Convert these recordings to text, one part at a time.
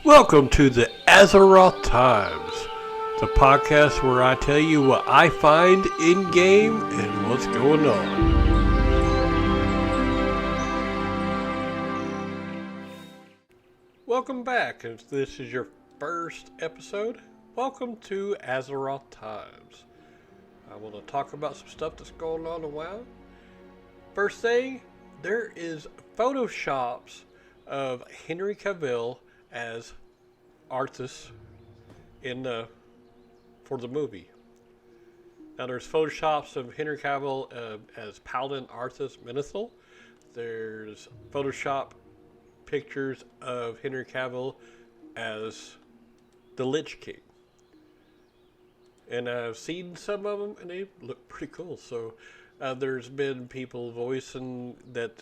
Welcome to the Azeroth Times, the podcast where I tell you what I find in game and what's going on. Welcome back. If this is your first episode, welcome to Azeroth Times. I want to talk about some stuff that's going on in WoW. First thing, there is photoshops of Henry Cavill as Arthas for the movie. Now there's photoshops of Henry Cavill as Paladin Arthas Menethil. There's Photoshop pictures of Henry Cavill as the Lich King. And I've seen some of them and they look pretty cool. So there's been people voicing that,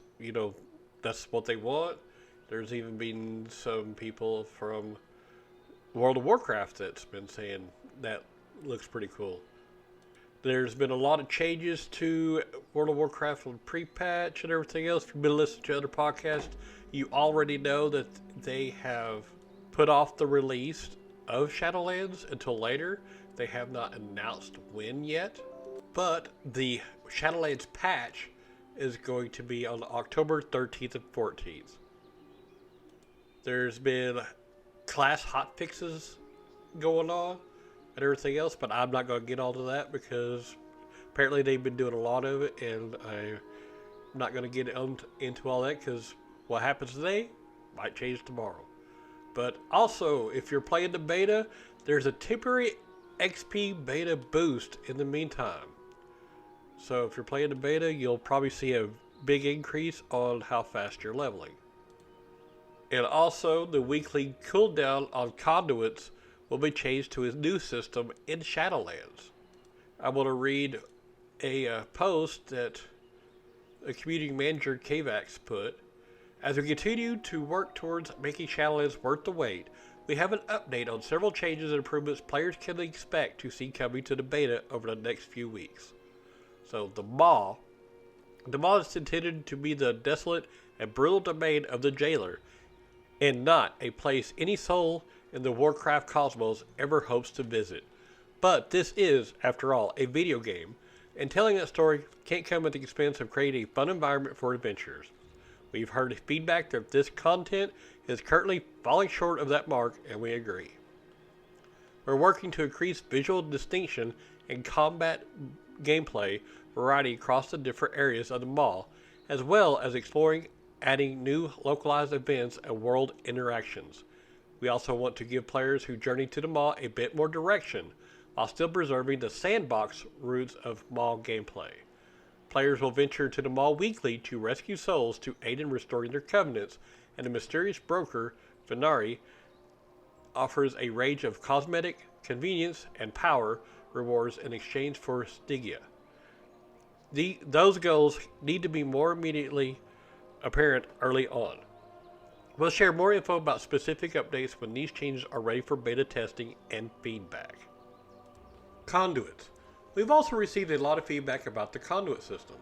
that's what they want. There's even been some people from World of Warcraft that's been saying that looks pretty cool. There's been a lot of changes to World of Warcraft on pre-patch and everything else. If you've been listening to other podcasts, you already know that they have put off the release of Shadowlands until later. They have not announced when yet, but the Shadowlands patch is going to be on October 13th and 14th. There's been class hotfixes going on and everything else, but I'm not going to get onto that because apparently they've been doing a lot of it, and I'm not going to get into all that because what happens today might change tomorrow. But also, if you're playing the beta, there's a temporary XP beta boost in the meantime. So if you're playing the beta, you'll probably see a big increase on how fast you're leveling. And also, the weekly cooldown on conduits will be changed to a new system in Shadowlands. I want to read a post that a community manager, Kavax, put. As we continue to work towards making Shadowlands worth the wait, we have an update on several changes and improvements players can expect to see coming to the beta over the next few weeks. So, the Maw is intended to be the desolate and brutal domain of the jailer, and not a place any soul in the Warcraft cosmos ever hopes to visit. But this is, after all, a video game, and telling that story can't come at the expense of creating a fun environment for adventurers. We've heard feedback that this content is currently falling short of that mark, and we agree. We're working to increase visual distinction and combat gameplay variety across the different areas of the mall, as well as exploring adding new localized events and world interactions. We also want to give players who journey to the mall a bit more direction, while still preserving the sandbox roots of mall gameplay. Players will venture to the mall weekly to rescue souls to aid in restoring their covenants, and the mysterious broker, Venari, offers a range of cosmetic, convenience, and power rewards in exchange for Stygia. Those goals need to be more immediately apparent early on. We'll share more info about specific updates when these changes are ready for beta testing and feedback. Conduits. We've also received a lot of feedback about the conduit system.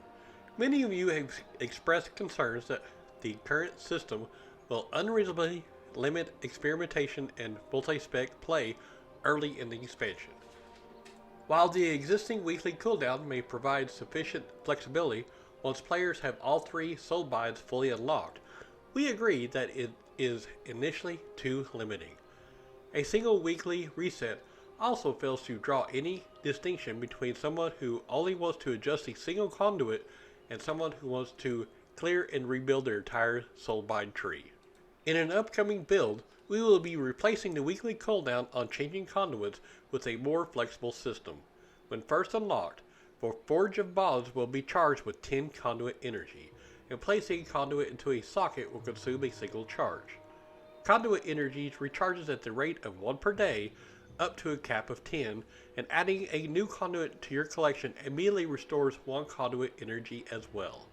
Many of you have expressed concerns that the current system will unreasonably limit experimentation and multi-spec play early in the expansion. While the existing weekly cooldown may provide sufficient flexibility once players have all three soul binds fully unlocked, we agree that it is initially too limiting. A single weekly reset also fails to draw any distinction between someone who only wants to adjust a single conduit and someone who wants to clear and rebuild their entire soulbind tree. In an upcoming build, we will be replacing the weekly cooldown on changing conduits with a more flexible system. When first unlocked, for Forge of Bonds will be charged with 10 conduit energy, and placing a conduit into a socket will consume a single charge. Conduit energy recharges at the rate of 1 per day, up to a cap of 10, and adding a new conduit to your collection immediately restores 1 conduit energy as well.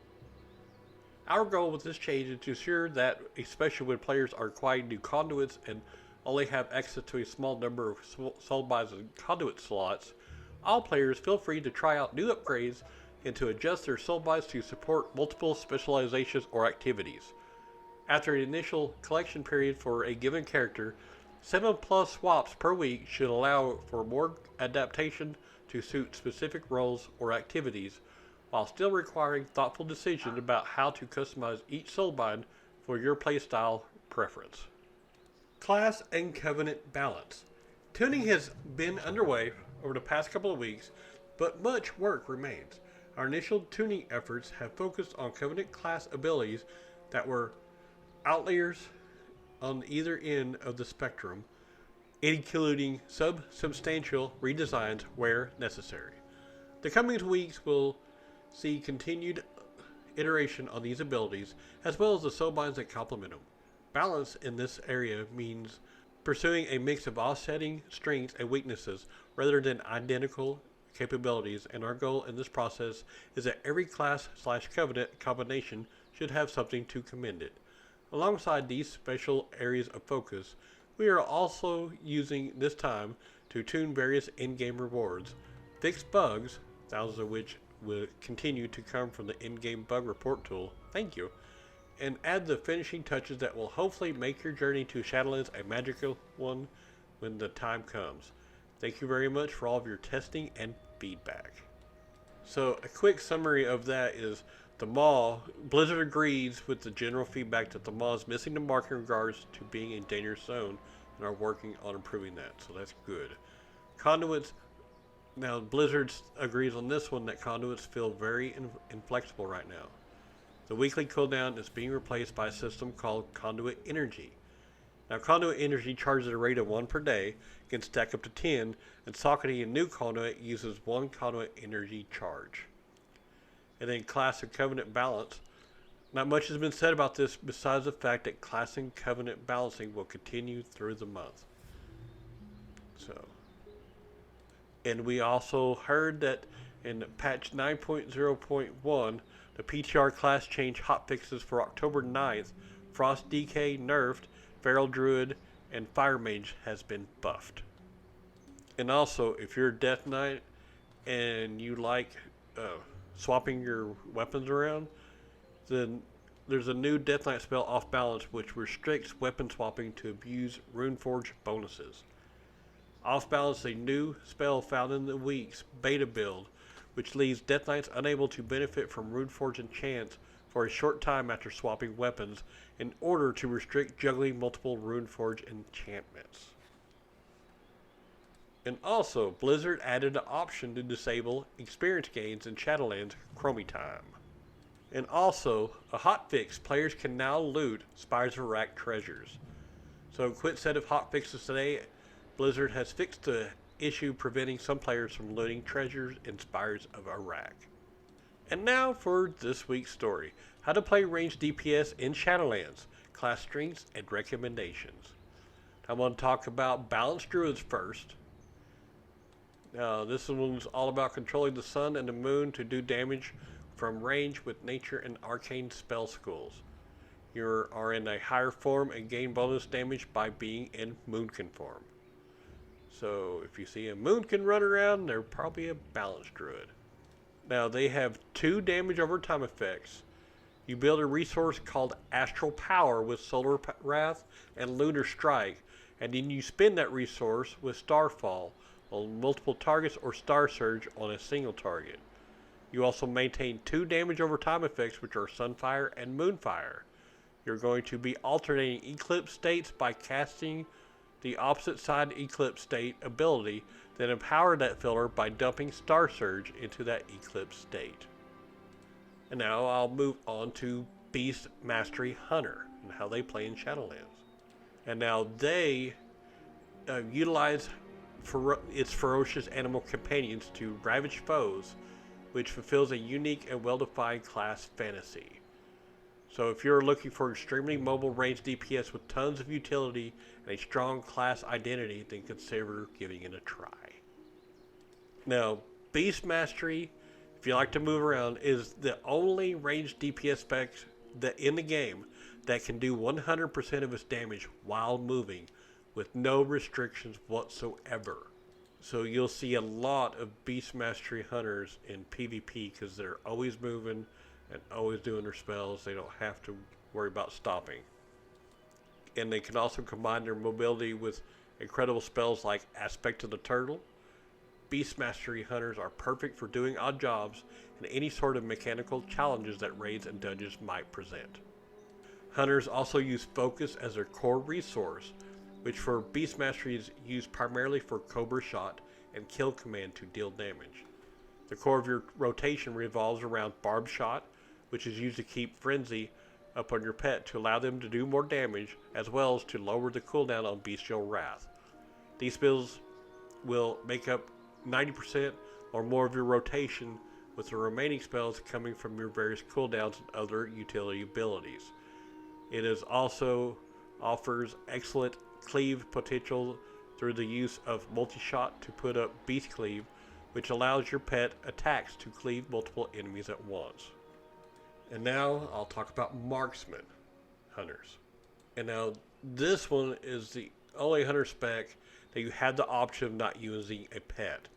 Our goal with this change is to ensure that, especially when players are acquiring new conduits and only have access to a small number of soulbinds and conduit slots, all players feel free to try out new upgrades and to adjust their soulbinds to support multiple specializations or activities. After an initial collection period for a given character, 7 plus swaps per week should allow for more adaptation to suit specific roles or activities, while still requiring thoughtful decisions about how to customize each soulbind for your playstyle preference. Class and Covenant Balance. Tuning has been underway over the past couple of weeks, but much work remains. Our initial tuning efforts have focused on Covenant class abilities that were outliers on either end of the spectrum, including substantial redesigns where necessary. The coming weeks will see continued iteration on these abilities, as well as the soulbinds that complement them. Balance in this area means pursuing a mix of offsetting strengths and weaknesses rather than identical capabilities, and our goal in this process is that every class/covenant combination should have something to commend it. Alongside these special areas of focus, we are also using this time to tune various in-game rewards, fix bugs, thousands of which will continue to come from the in-game bug report tool, thank you, and add the finishing touches that will hopefully make your journey to Shadowlands a magical one when the time comes. Thank you very much for all of your testing and feedback. So a quick summary of that is the Maw, Blizzard agrees with the general feedback that the Maw is missing the mark in regards to being a dangerous zone and are working on improving that, so that's good. Conduits, now Blizzard agrees on this one that conduits feel very inflexible right now. The weekly cooldown is being replaced by a system called Conduit Energy. Now Conduit Energy charges a rate of 1 per day, can stack up to 10, and socketing a new conduit uses 1 conduit energy charge. And then Class and Covenant Balance. Not much has been said about this besides the fact that Class and Covenant balancing will continue through the month. And we also heard that in patch 9.0.1, the PTR class change hotfixes for October 9th, Frost DK nerfed, Feral Druid, and Fire Mage has been buffed. And also, if you're a Death Knight and you like swapping your weapons around, then there's a new Death Knight spell Off Balance which restricts weapon swapping to abuse Runeforge bonuses. Off Balance is a new spell found in the week's beta build, which leaves Death Knights unable to benefit from Runeforge enchants for a short time after swapping weapons in order to restrict juggling multiple Runeforge enchantments. And also, Blizzard added an option to disable experience gains in Shadowlands Chromie Time. And also, a hotfix, players can now loot Spires of Iraq treasures. So a quick set of hotfixes today, Blizzard has fixed the issue preventing some players from looting treasures in Spires of Iraq. And now for this week's story, how to play Range DPS in Shadowlands, class strengths and recommendations. I'm going to talk about Balanced Druids first. This one's all about controlling the sun and the moon to do damage from range with nature and arcane spell schools. You are in a higher form and gain bonus damage by being in Moonkin form. So if you see a Moonkin run around, they're probably a Balanced Druid. Now they have 2 damage over time effects. You build a resource called Astral Power with Solar Wrath and Lunar Strike, and then you spend that resource with Starfall on multiple targets or Star Surge on a single target. You also maintain 2 damage over time effects, which are Sunfire and Moonfire. You're going to be alternating Eclipse states by casting the opposite side Eclipse state ability, then empower that filler by dumping Star Surge into that Eclipse state. And now I'll move on to Beast Mastery Hunter and how they play in Shadowlands. And now they utilize its ferocious animal companions to ravage foes, which fulfills a unique and well-defined class fantasy. So if you're looking for extremely mobile range DPS with tons of utility and a strong class identity, then consider giving it a try. Now, Beast Mastery, if you like to move around, is the only range DPS spec that in the game that can do 100% of its damage while moving with no restrictions whatsoever. So you'll see a lot of Beast Mastery Hunters in PvP because they're always moving and always doing their spells. They don't have to worry about stopping. and they can also combine their mobility with incredible spells like Aspect of the Turtle. Beast Mastery Hunters are perfect for doing odd jobs and any sort of mechanical challenges that raids and dungeons might present. Hunters also use Focus as their core resource, which for Beast Mastery is used primarily for Cobra Shot and Kill Command to deal damage. The core of your rotation revolves around Barb Shot, which is used to keep Frenzy up on your pet to allow them to do more damage, as well as to lower the cooldown on Bestial Wrath. These spells will make up 90% or more of your rotation, with the remaining spells coming from your various cooldowns and other utility abilities. It is also offers excellent cleave potential through the use of multi-shot to put up Beast Cleave, which allows your pet attacks to cleave multiple enemies at once. And now I'll talk about Marksman Hunters. And now this one is the only hunter spec that you have the option of not using a pet.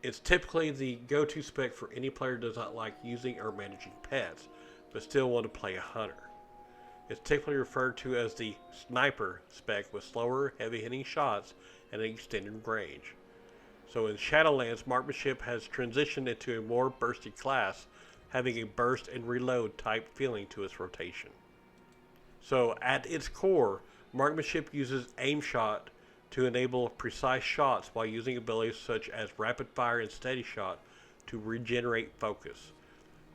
It's typically the go-to spec for any player who does not like using or managing pets, but still want to play a hunter. It's typically referred to as the sniper spec with slower, heavy-hitting shots and an extended range. So in Shadowlands, marksmanship has transitioned into a more bursty class, having a burst and reload type feeling to its rotation. So at its core, marksmanship uses aim shot to enable precise shots while using abilities such as rapid fire and steady shot to regenerate focus.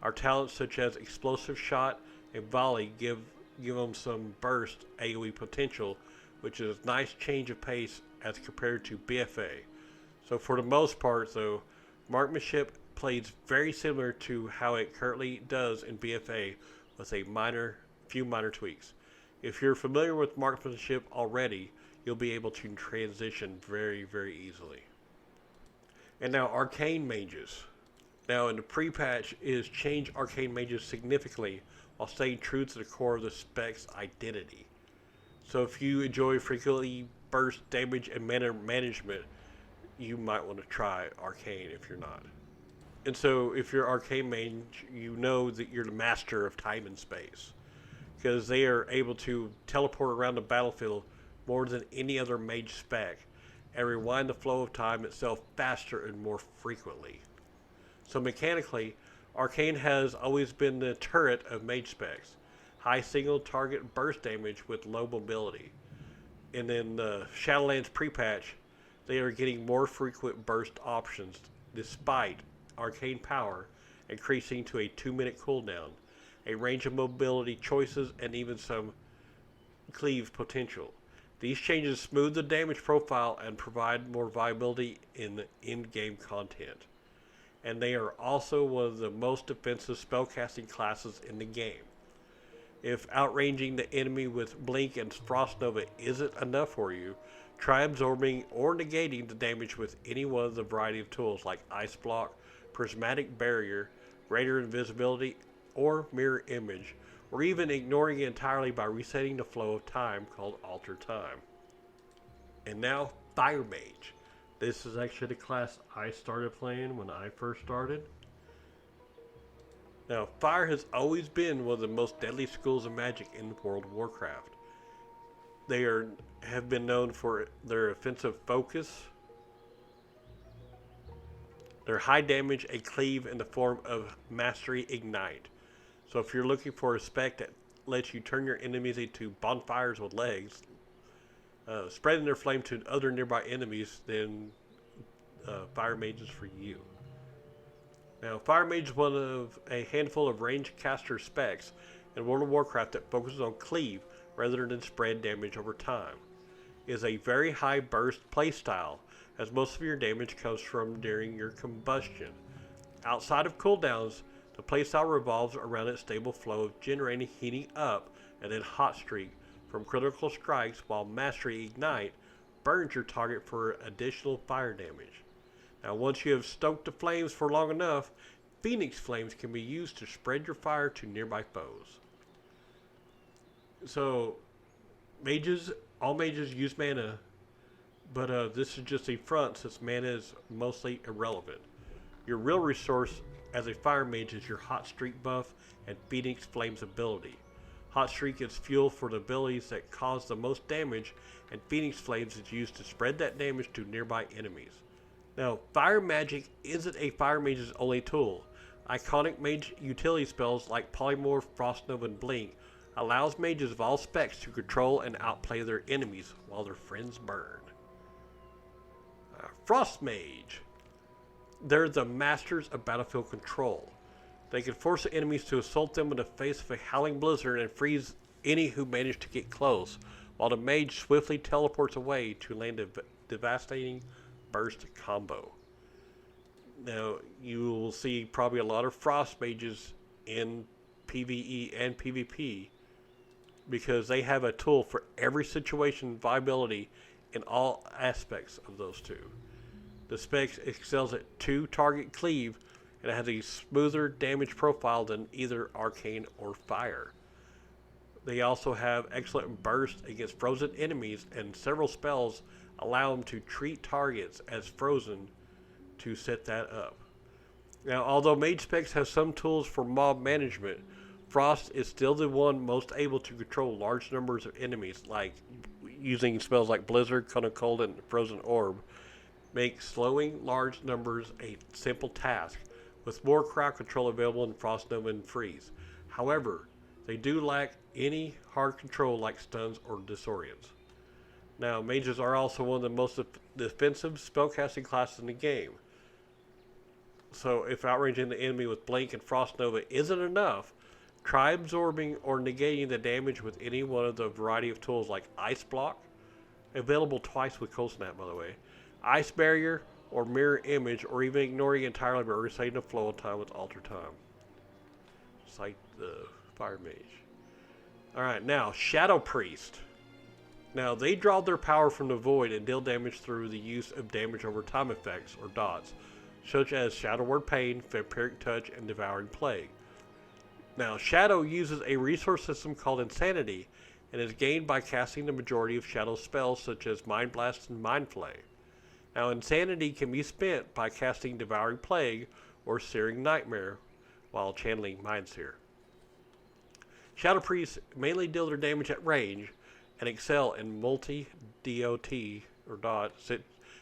Our talents such as explosive shot and volley give them some burst AoE potential, which is a nice change of pace as compared to BFA. So for the most part though, marksmanship plays very similar to how it currently does in BFA with a few minor tweaks. If you're familiar with marksmanship already, you'll be able to transition very, very easily. And now Arcane Mages. Now in the pre-patch is change Arcane Mages significantly while staying true to the core of the spec's identity. So if you enjoy frequently burst damage and mana management, you might want to try Arcane if you're not. And so if you're Arcane Mage, you know that you're the master of time and space, because they are able to teleport around the battlefield more than any other mage spec and rewind the flow of time itself faster and more frequently. So mechanically, Arcane has always been the turret of mage specs. High single target burst damage with low mobility. And in the Shadowlands pre-patch, they are getting more frequent burst options despite Arcane power increasing to a 2-minute cooldown, a range of mobility choices, and even some cleave potential. These changes smooth the damage profile and provide more viability in in-game content. And they are also one of the most defensive spellcasting classes in the game. If outranging the enemy with Blink and Frost Nova isn't enough for you, try absorbing or negating the damage with any one of the variety of tools like Ice Block, Prismatic Barrier, Greater Invisibility, or Mirror Image, or even ignoring it entirely by resetting the flow of time called Alter Time. And now, Fire Mage. This is actually the class I started playing when I first started. Now, fire has always been one of the most deadly schools of magic in World of Warcraft. They have been known for their offensive focus, their high damage, and cleave in the form of Mastery Ignite. So if you're looking for a spec that lets you turn your enemies into bonfires with legs, spreading their flame to other nearby enemies, then Fire Mage is for you. Now, Fire Mage is one of a handful of range caster specs in World of Warcraft that focuses on cleave rather than spread damage over time. It is a very high burst playstyle, as most of your damage comes from during your combustion. Outside of cooldowns, the playstyle revolves around its stable flow of generating heating up and then hot streak from critical strikes, while Mastery Ignite burns your target for additional fire damage. Now, once you have stoked the flames for long enough, Phoenix Flames can be used to spread your fire to nearby foes. So, all mages use mana, but this is just a front since mana is mostly irrelevant. Your real resource as a fire mage is your hot streak buff and Phoenix Flames ability. Hot Streak is fuel for the abilities that cause the most damage, and Phoenix Flames is used to spread that damage to nearby enemies. Now, Fire Magic isn't a Fire Mage's only tool. Iconic mage utility spells like Polymorph, Frostnova, and Blink allows mages of all specs to control and outplay their enemies while their friends burn. Frost Mage. They're the masters of battlefield control. They can force the enemies to assault them in the face of a howling blizzard and freeze any who manage to get close, while the mage swiftly teleports away to land a devastating burst combo. Now, you will see probably a lot of Frost Mages in PvE and PvP because they have a tool for every situation viability in all aspects of those two. The spec excels at 2 target cleave, and it has a smoother damage profile than either Arcane or Fire. They also have excellent burst against frozen enemies, and several spells allow them to treat targets as frozen to set that up. Now, although Mage specs have some tools for mob management, Frost is still the one most able to control large numbers of enemies, like using spells like Blizzard, Cone of Cold, and Frozen Orb. Make slowing large numbers a simple task, with more crowd control available in Frost Nova and Freeze. However, they do lack any hard control like stuns or disorients. Now, mages are also one of the most defensive spellcasting classes in the game. So if outranging the enemy with Blink and Frost Nova isn't enough, try absorbing or negating the damage with any one of the variety of tools like Ice Block, available twice with Cold Snap by the way, Ice Barrier, or Mirror Image, or even ignoring entirely but resetting the flow of time with Alter Time. Just like the Fire Mage. Alright, now, Shadow Priest. Now, they draw their power from the void and deal damage through the use of damage over time effects, or dots, such as Shadow Word Pain, Vampiric Touch, and Devouring Plague. Now, Shadow uses a resource system called Insanity, and is gained by casting the majority of Shadow spells such as Mind Blast and Mind Flay. Now, Insanity can be spent by casting Devouring Plague or Searing Nightmare while channeling Mind Seer. Shadow Priests mainly deal their damage at range and excel in multi-DOT or dot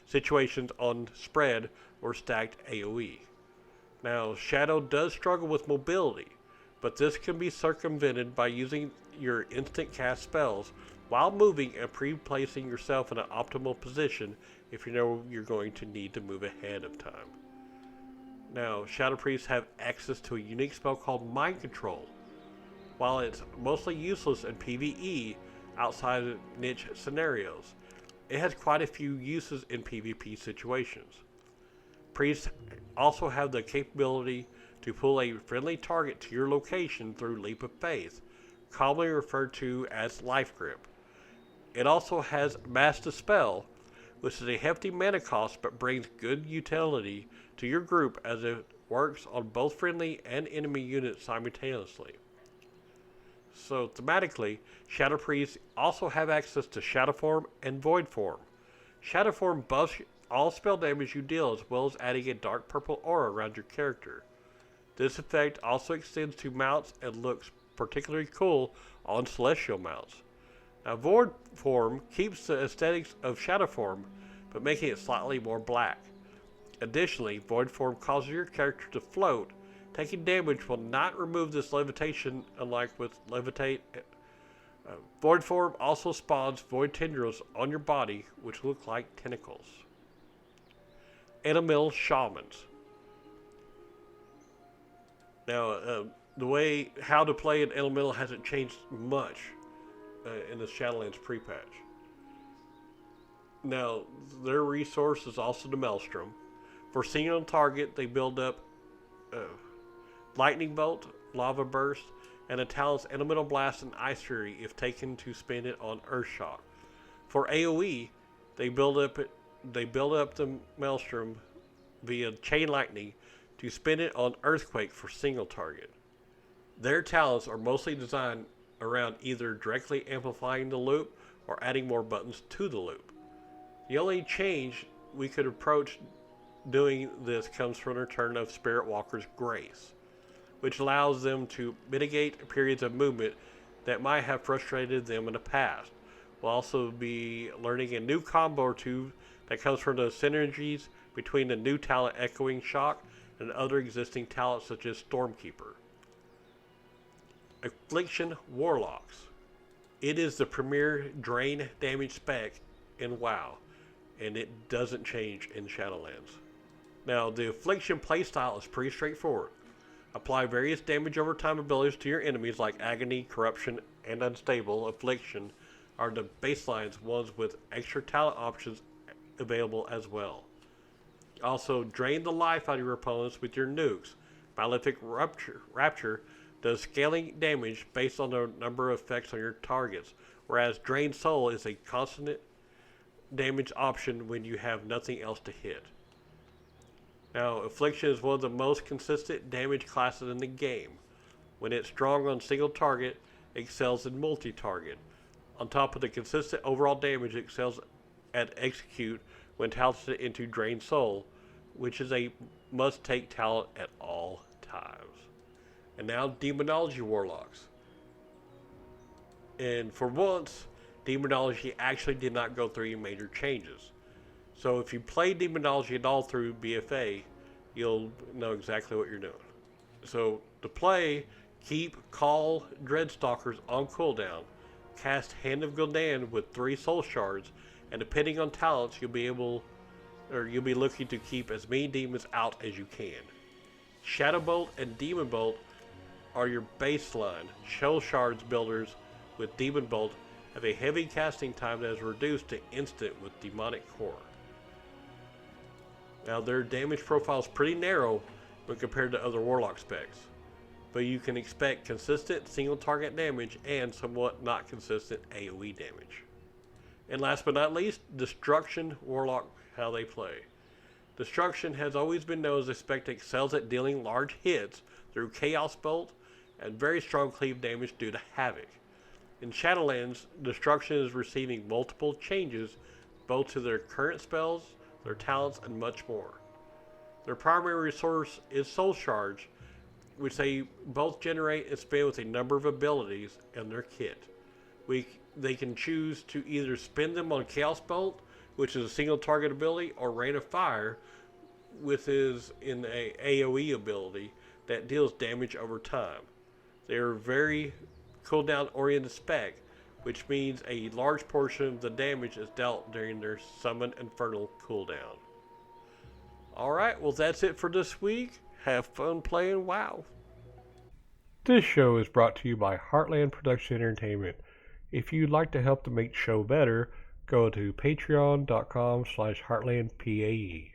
situations on spread or stacked AoE. Now, Shadow does struggle with mobility, but this can be circumvented by using your instant cast spells while moving and pre-placing yourself in an optimal position if you know you're going to need to move ahead of time. Now, Shadow Priests have access to a unique spell called Mind Control. While it's mostly useless in PvE outside of niche scenarios, it has quite a few uses in PvP situations. Priests also have the capability to pull a friendly target to your location through Leap of Faith, commonly referred to as Life Grip. It also has Mass Dispel, which is a hefty mana cost but brings good utility to your group as it works on both friendly and enemy units simultaneously. So thematically, Shadow Priests also have access to Shadow Form and Void Form. Shadow Form buffs all spell damage you deal as well as adding a dark purple aura around your character. This effect also extends to mounts and looks particularly cool on celestial mounts. Now, Void Form keeps the aesthetics of Shadow Form, but making it slightly more black. Additionally, Void Form causes your character to float. Taking damage will not remove this levitation, unlike with Levitate. Void Form also spawns void tendrils on your body, which look like tentacles. Elemental Shamans. Now, how to play an Elemental hasn't changed much in the Shadowlands pre-patch. Now, their resource is also the Maelstrom. For single target, they build up Lightning Bolt, Lava Burst, and a talent's Elemental Blast and Ice Fury if taken to spend it on Earthshock. For AoE, they build up the Maelstrom via Chain Lightning to spend it on Earthquake for single target. Their talents are mostly designed around either directly amplifying the loop or adding more buttons to the loop. The only change we could approach doing this comes from the return of Spirit Walker's Grace, which allows them to mitigate periods of movement that might have frustrated them in the past. We'll also be learning a new combo or two that comes from the synergies between the new talent Echoing Shock and other existing talents such as Stormkeeper. Affliction Warlocks. It is the premier drain damage spec in WoW, and it doesn't change in Shadowlands. Now, the Affliction playstyle is pretty straightforward. Apply various damage over time abilities to your enemies like Agony, Corruption, and Unstable. Affliction are the baselines, ones with extra talent options available as well. Also, drain the life out of your opponents with your nukes. Malefic Rapture does scaling damage based on the number of effects on your targets, whereas Drain Soul is a constant damage option when you have nothing else to hit. Now, Affliction is one of the most consistent damage classes in the game. When it's strong on single target, it excels in multi-target. On top of the consistent overall damage, it excels at Execute when talented into Drain Soul, which is a must-take talent at all times. And now, Demonology Warlocks. And for once, Demonology actually did not go through any major changes. So if you play Demonology at all through BFA, you'll know exactly what you're doing. So to play, keep Call Dreadstalkers on cooldown, cast Hand of Gul'dan with 3 soul shards, and depending on talents, you'll be looking to keep as many demons out as you can. Shadowbolt and Demon Bolt are your baseline. Shell Shards builders with Demon Bolt have a heavy casting time that is reduced to instant with Demonic Core. Now, their damage profile is pretty narrow when compared to other Warlock specs, but you can expect consistent single target damage and somewhat not consistent AoE damage. And last but not least, Destruction Warlock, how they play. Destruction has always been known as a spec that excels at dealing large hits through Chaos Bolt and very strong cleave damage due to Havoc. In Shadowlands, Destruction is receiving multiple changes both to their current spells, their talents, and much more. Their primary resource is Soul Shards, which they both generate and spend with a number of abilities in their kit. They can choose to either spend them on Chaos Bolt, which is a single target ability, or Rain of Fire, which is an AoE ability that deals damage over time. They are very cooldown oriented spec, which means a large portion of the damage is dealt during their Summon Infernal cooldown. Alright, well that's it for this week. Have fun playing WoW. This show is brought to you by Heartland Production Entertainment. If you'd like to help to make the show better, go to patreon.com/heartlandpae.